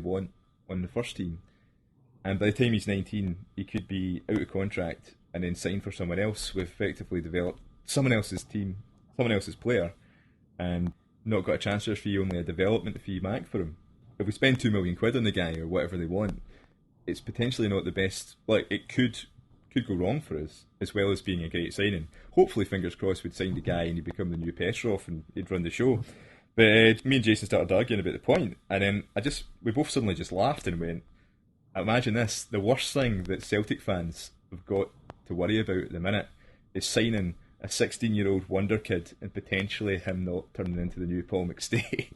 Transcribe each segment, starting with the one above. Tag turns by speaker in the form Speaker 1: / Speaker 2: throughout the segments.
Speaker 1: want on the first team. And by the time he's 19, he could be out of contract and then sign for someone else with effectively developed someone else's team, someone else's player, and not got a transfer fee, only a development fee back for him. If we spend £2 million on the guy or whatever they want, it's potentially not the best. Like, it could go wrong for us, as well as being a great signing. Hopefully, fingers crossed, we'd sign the guy and he'd become the new Petrov and he'd run the show. But me and Jason started arguing about the point, and then we both suddenly just laughed and went, imagine this, the worst thing that Celtic fans have got to worry about at the minute is signing a 16-year-old wonder kid and potentially him not turning into the new Paul McStay.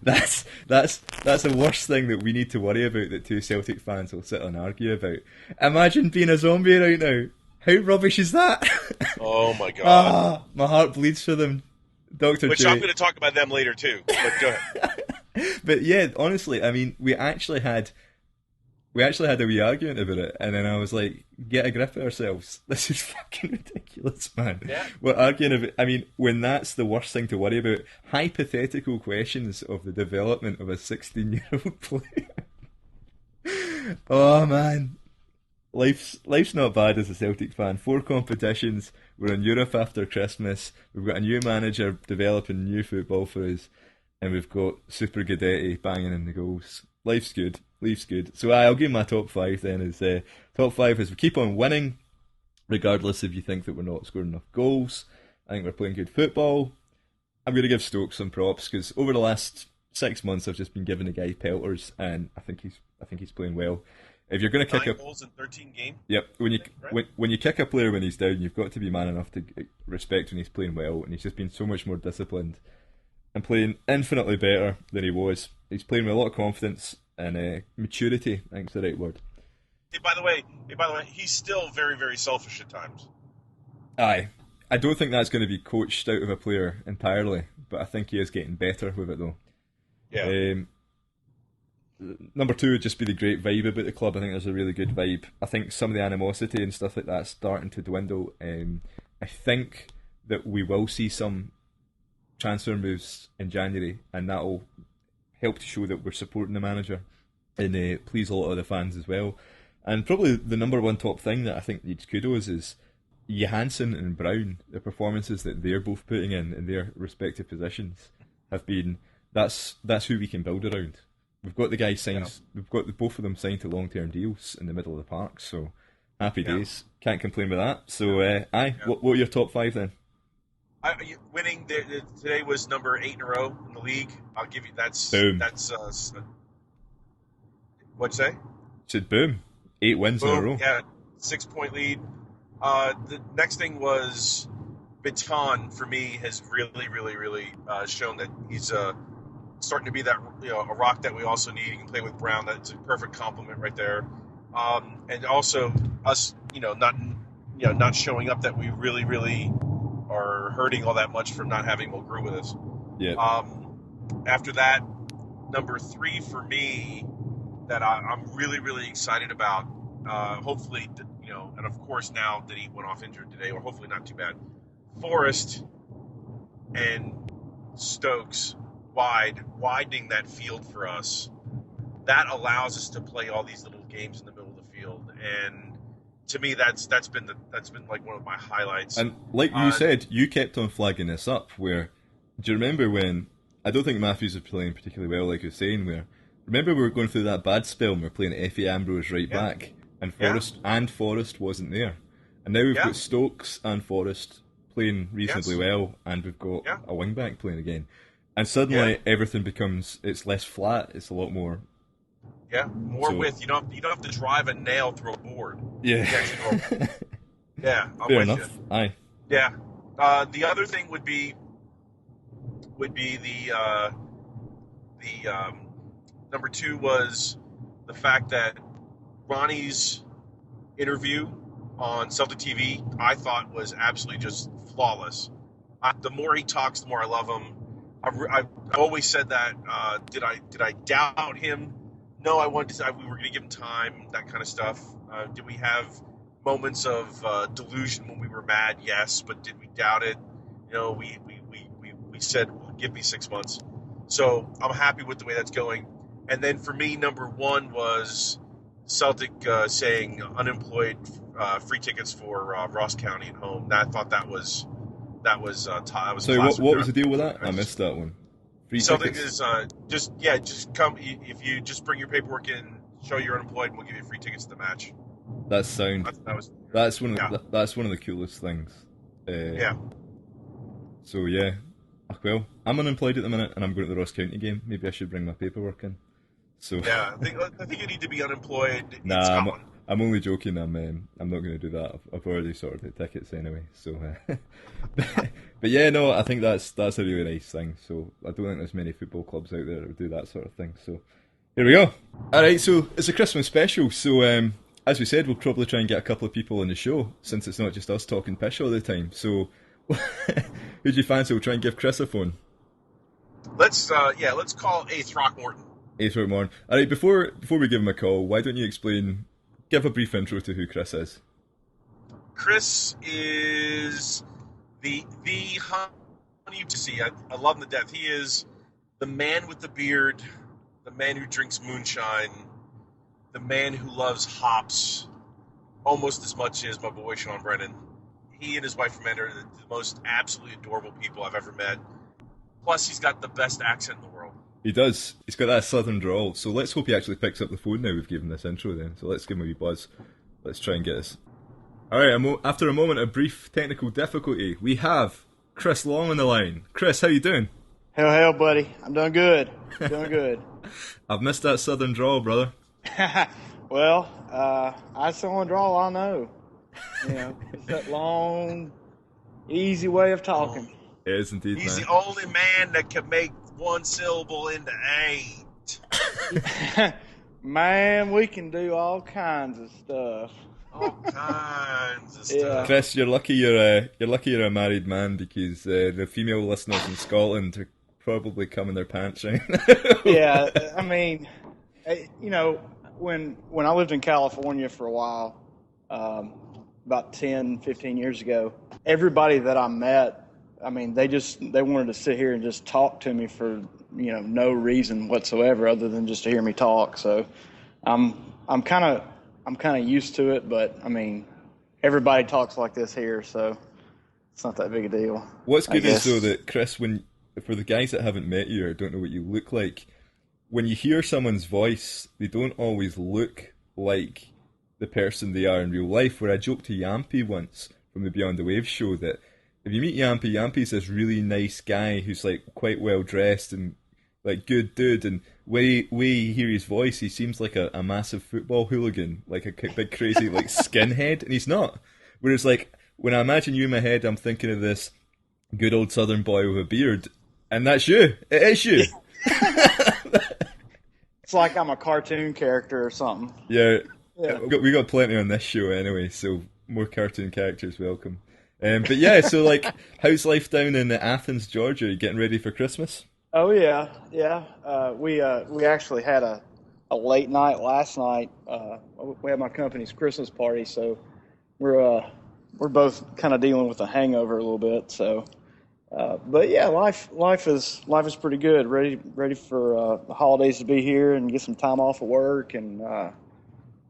Speaker 1: That's the worst thing that we need to worry about, that two Celtic fans will sit and argue about. Imagine being a zombie right now. How rubbish is that?
Speaker 2: Oh my god.
Speaker 1: My heart bleeds for them. Dr.
Speaker 2: Which
Speaker 1: J.
Speaker 2: I'm going to talk about them later too, but go ahead.
Speaker 1: But yeah, honestly, I mean, we actually had a wee argument about it, and then I was like, get a grip of ourselves. This is fucking ridiculous, man.
Speaker 2: Yeah.
Speaker 1: We're arguing about, I mean, when that's the worst thing to worry about, hypothetical questions of the development of a 16-year-old player. Oh, man. Life's not bad as a Celtic fan. 4 competitions, we're in Europe after Christmas, we've got a new manager developing new football for us, and we've got Super Guidetti banging in the goals. Life's good. So I'll give my top 5 then. Top 5 is we keep on winning, regardless if you think that we're not scoring enough goals. I think we're playing good football. I'm going to give Stokes some props, because over the last 6 months I've just been giving the guy pelters, and I think he's playing well. If you're going to kick
Speaker 2: 9 goals in 13 games.
Speaker 1: Yep. When you kick a player when he's down, you've got to be man enough to respect when he's playing well, and he's just been so much more disciplined and playing infinitely better than he was. He's playing with a lot of confidence and maturity, I think's the right word.
Speaker 2: Hey, by the way, he's still very, very selfish at times.
Speaker 1: Aye. I don't think that's going to be coached out of a player entirely, but I think he is getting better with it though.
Speaker 2: Yeah.
Speaker 1: Number 2 would just be the great vibe about the club. I think there's a really good vibe. I think some of the animosity and stuff like that's starting to dwindle. I think that we will see some transfer moves in January, and that'll help to show that we're supporting the manager and please a lot of the fans as well. And probably the number 1 top thing that I think needs kudos is Johansson and Brown. The performances that they're both putting in their respective positions have been, that's who we can build around. We've got the guys signed. Yeah. We've got both of them signed to long-term deals in the middle of the park. So happy days. Can't complain with that. So what are your top 5 then?
Speaker 2: Winning today was number 8 in a row in the league. I'll give you that's
Speaker 1: boom.
Speaker 2: That's what'd you say?
Speaker 1: Said boom. 8 wins
Speaker 2: boom.
Speaker 1: In a row.
Speaker 2: Yeah, 6-point lead. The next thing was Baton for me has really, really, really shown that he's starting to be that, a rock that we also need. He can play with Brown. That's a perfect compliment right there. And also us, not showing up, that we really, really are hurting all that much from not having Mulgrew with us.
Speaker 1: Yeah.
Speaker 2: After that, number 3 for me that I'm really, really excited about. Hopefully, and of course now that he went off injured today, or hopefully not too bad. Forrest and Stokes widening that field for us. That allows us to play all these little games in the middle of the field, and to me, that's been like one of my highlights.
Speaker 1: And like you said, you kept on flagging this up. Where do you remember when? I don't think Matthews was playing particularly well, like you were saying. Remember we were going through that bad spell and we were playing Effie Ambrose right back, and Forrest wasn't there, and now we've got Stokes and Forrest playing reasonably well, and we've got a wing back playing again, and suddenly everything becomes, it's less flat. It's a lot more.
Speaker 2: Yeah, more width. You don't have to drive a nail through a board.
Speaker 1: Yeah.
Speaker 2: Yeah, I'm
Speaker 1: fair
Speaker 2: with
Speaker 1: enough.
Speaker 2: you.
Speaker 1: Aye.
Speaker 2: Yeah. The other thing would be the number 2 was the fact that Ronnie's interview on Celtic TV I thought was absolutely just flawless. The more he talks, the more I love him. I've always said that. Did I doubt him? No, we were going to give him time, that kind of stuff. Did we have moments of delusion when we were mad? Yes, but did we doubt it? We said, well, give me 6 months. So I'm happy with the way that's going. And then for me, number one was Celtic saying unemployed free tickets for Ross County at home. I thought that was
Speaker 1: Sorry,
Speaker 2: classic.
Speaker 1: what was the deal with that? I missed that one. Free
Speaker 2: Celtic
Speaker 1: tickets.
Speaker 2: is just come if you just bring your paperwork in, show you're unemployed, and we'll give you free tickets to the match.
Speaker 1: That's sound.
Speaker 2: That was
Speaker 1: That's one of
Speaker 2: yeah.
Speaker 1: that's one of the coolest things.
Speaker 2: Yeah.
Speaker 1: So yeah, well, I'm unemployed at the minute, and I'm going to the Ross County game. Maybe I should bring my paperwork in. So
Speaker 2: Yeah, I think you need to be unemployed in
Speaker 1: nah,
Speaker 2: Scotland.
Speaker 1: I'm only joking. I'm not going to do that. I've already sorted the tickets anyway. So, but yeah, no, I think that's a really nice thing. So I don't think there's many football clubs out there that would do that sort of thing. So here we go. All right, so it's a Christmas special. So as we said, we'll probably try and get a couple of people on the show since it's not just us talking pish all the time. So who do you fancy? We'll try and give Chris a phone.
Speaker 2: Let's call a Throckmorton.
Speaker 1: Throckmorton. All right, before we give him a call, why don't you give a brief intro to who Chris is?
Speaker 2: Chris is the honey to see. I love him to death. He is the man with the beard, the man who drinks moonshine, the man who loves hops almost as much as my boy Sean Brennan. He and his wife Amanda are the most absolutely adorable people I've ever met. Plus, he's got the best accent in the world.
Speaker 1: He does. He's got that southern drawl. So let's hope he actually picks up the phone now we've given this intro then. So let's give him a wee buzz. Let's try and get this. Alright, after a moment of brief technical difficulty, we have Chris Long on the line. Chris, how you doing?
Speaker 3: Hell, buddy. I'm doing good. Doing good.
Speaker 1: I've missed that southern drawl, brother.
Speaker 3: Well, that's the only draw I know. You know, it's that long, easy way of talking.
Speaker 1: It is indeed,
Speaker 2: He's
Speaker 1: man.
Speaker 2: the only man that can make one syllable into 8.
Speaker 3: Man, we can do all kinds of stuff.
Speaker 2: All kinds of
Speaker 3: Yeah.
Speaker 2: stuff.
Speaker 1: Chris, you're lucky you're a married man because the female listeners in Scotland are probably coming their pants right now.
Speaker 3: Yeah, I mean, you know, when I lived in California for a while, about 10, 15 years ago, everybody that I met, I mean, they wanted to sit here and just talk to me for, you know, no reason whatsoever other than just to hear me talk. So I'm kind of used to it, but I mean, everybody talks like this here, so it's not that big a deal.
Speaker 1: What's good is though that Chris, for the guys that haven't met you or don't know what you look like, when you hear someone's voice, they don't always look like the person they are in real life. Where I joked to Yampy once from the Beyond the Waves show that if you meet Yampy's this really nice guy who's like quite well dressed and like good dude, and when you hear his voice, he seems like a massive football hooligan, like a big crazy like skinhead, and he's not. Whereas like when I imagine you in my head, I'm thinking of this good old southern boy with a beard, and that's you. It is you.
Speaker 3: It's like I'm a cartoon character or something.
Speaker 1: Yeah.
Speaker 3: Yeah.
Speaker 1: We got plenty on this show anyway, so more cartoon characters welcome. But yeah, so like, how's life down in Athens, Georgia? Are you getting ready for Christmas?
Speaker 3: Oh yeah. We actually had a late night last night. We had my company's Christmas party, so we're both kind of dealing with a hangover a little bit. So, but yeah, life is pretty good. Ready for the holidays to be here and get some time off of work and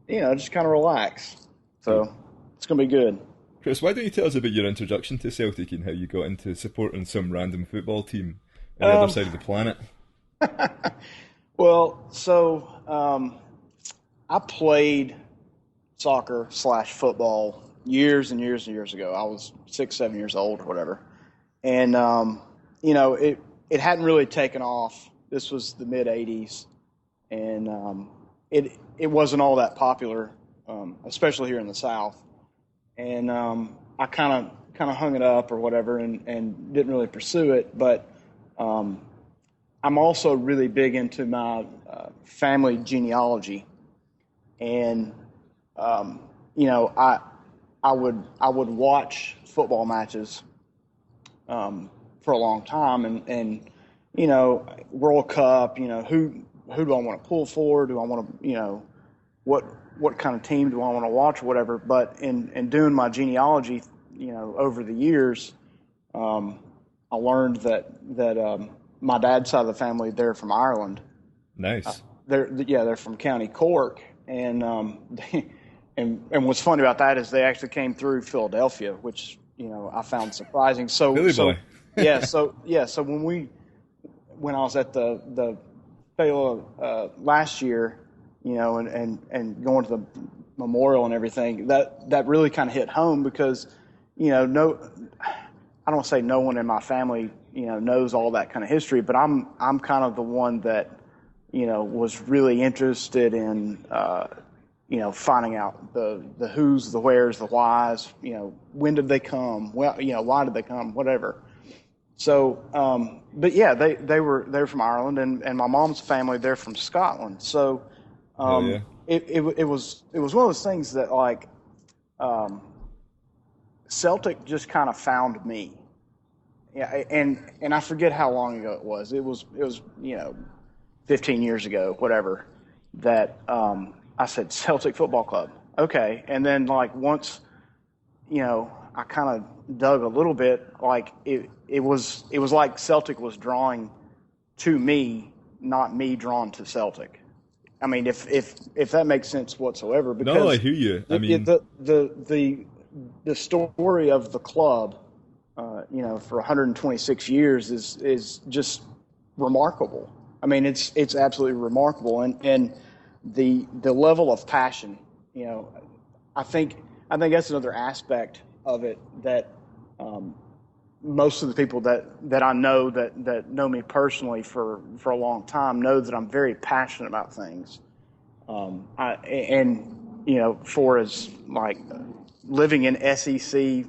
Speaker 3: you know, just kind of relax. So it's gonna be good.
Speaker 1: Chris, why don't you tell us about your introduction to Celtic and how you got into supporting some random football team on the other side of the planet?
Speaker 3: Well, so I played soccer / football years and years and years ago. I was 6, 7 years old or whatever. And, you know, it hadn't really taken off. This was the mid-'80s. And it wasn't all that popular, especially here in the South. And I kind of hung it up or whatever and didn't really pursue it. But I'm also really big into my family genealogy. And, you know, I would watch football matches for a long time, and you know, World Cup. You know, who do I want to pull for? Do I want to, you know, what kind of team do I want to watch or whatever? But in doing my genealogy, you know, over the years, I learned that my dad's side of the family, they're from Ireland.
Speaker 1: Nice.
Speaker 3: they're from County Cork, and and what's funny about that is they actually came through Philadelphia, which I found surprising.
Speaker 1: Billy
Speaker 3: So
Speaker 1: boy.
Speaker 3: so when I was at the Phila last year, and going to the memorial and everything, that really kind of hit home because I don't want to say no one in my family knows all that kind of history, but I'm kind of the one that was really interested in finding out the who's, the where's, the why's, when did they come, well, why did they come, whatever. So but yeah, they were from Ireland, and my mom's family, they're from Scotland. So
Speaker 1: Yeah.
Speaker 3: it was one of those things that like Celtic just kind of found me. Yeah, and I forget how long ago it was. It was 15 years ago, whatever, that I said Celtic Football Club. Okay, and then like once I kind of dug a little bit, like it was like Celtic was drawing to me, not me drawn to Celtic. I mean, if that makes sense whatsoever, because
Speaker 1: No, I hear you. I mean,
Speaker 3: the story of the club, for 126 years is just remarkable. I mean, it's absolutely remarkable, and the level of passion. I think that's another aspect of it that most of the people that I know that know me personally for a long time know that I'm very passionate about things. For as like living in SEC,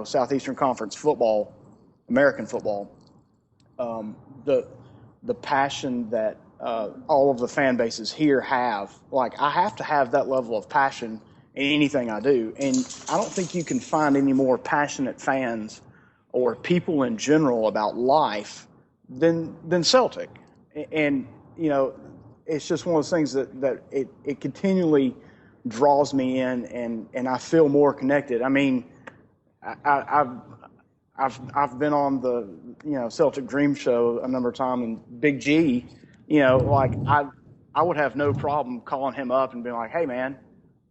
Speaker 3: Southeastern Conference football, American football, the passion that all of the fan bases here have, like I have to have that level of passion in anything I do, and I don't think you can find any more passionate fans or people in general about life than Celtic. And it's just one of those things that it continually draws me in, and I feel more connected. I mean, I've been on the Celtic Dream Show a number of times, and Big G, like I would have no problem calling him up and being like, hey man,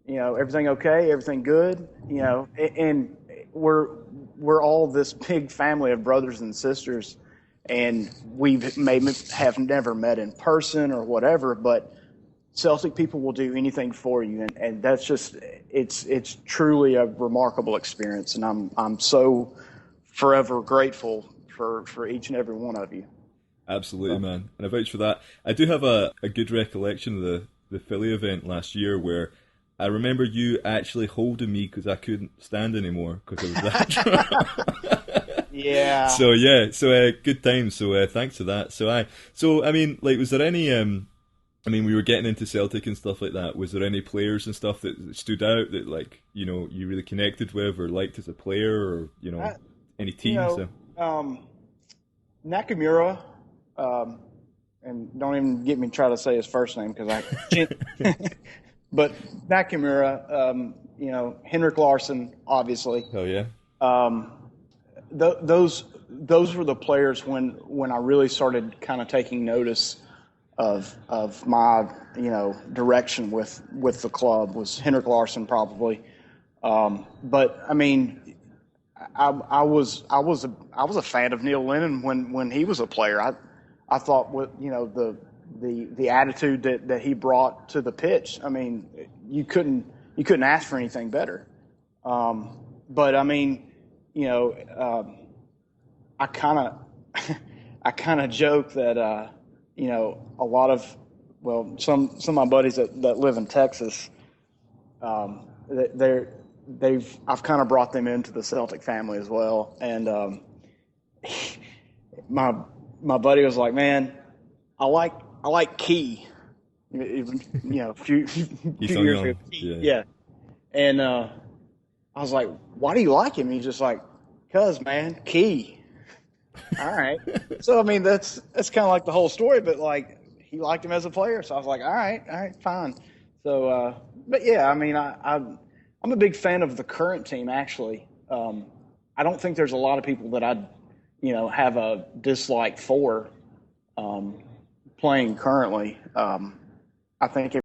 Speaker 3: everything okay, everything good, and we're all this big family of brothers and sisters, and we may have never met in person or whatever, but Celtic people will do anything for you, and that's just it's truly a remarkable experience, and I'm so forever grateful for each and every one of you.
Speaker 1: absolutely, man. And I vouch for that. I do have a good recollection of the Philly event last year where I remember you actually holding me because I couldn't stand anymore because I was that drunk.
Speaker 3: Yeah.
Speaker 1: So good times. So thanks for that. So I mean, like, was there any I mean, we were getting into Celtic and stuff like that. Was there any players and stuff that stood out that, like, you really connected with or liked as a player, or any teams?
Speaker 3: Nakamura, and don't even get me try to say his first name because but Nakamura, Henrik Larsson, obviously.
Speaker 1: Oh yeah.
Speaker 3: Those were the players when I really started kind of taking notice of my direction with the club. Was Henrik Larsson probably, but I mean, I was a fan of Neil Lennon when he was a player. I thought the attitude that he brought to the pitch. I mean, you couldn't ask for anything better. But I mean, I kind of joke that a lot of some of my buddies that live in Texas, I've kind of brought them into the Celtic family as well, and my buddy was like, man, I like Key. A few years ago. Yeah. And I was like, why do you like him? He's just like, 'cause man, Key. All right. So I mean, that's kind of like the whole story, but like he liked him as a player, so I was like, all right, fine. So, but yeah, I mean, I'm a big fan of the current team. Actually, I don't think there's a lot of people that I'd have a dislike for playing currently. I think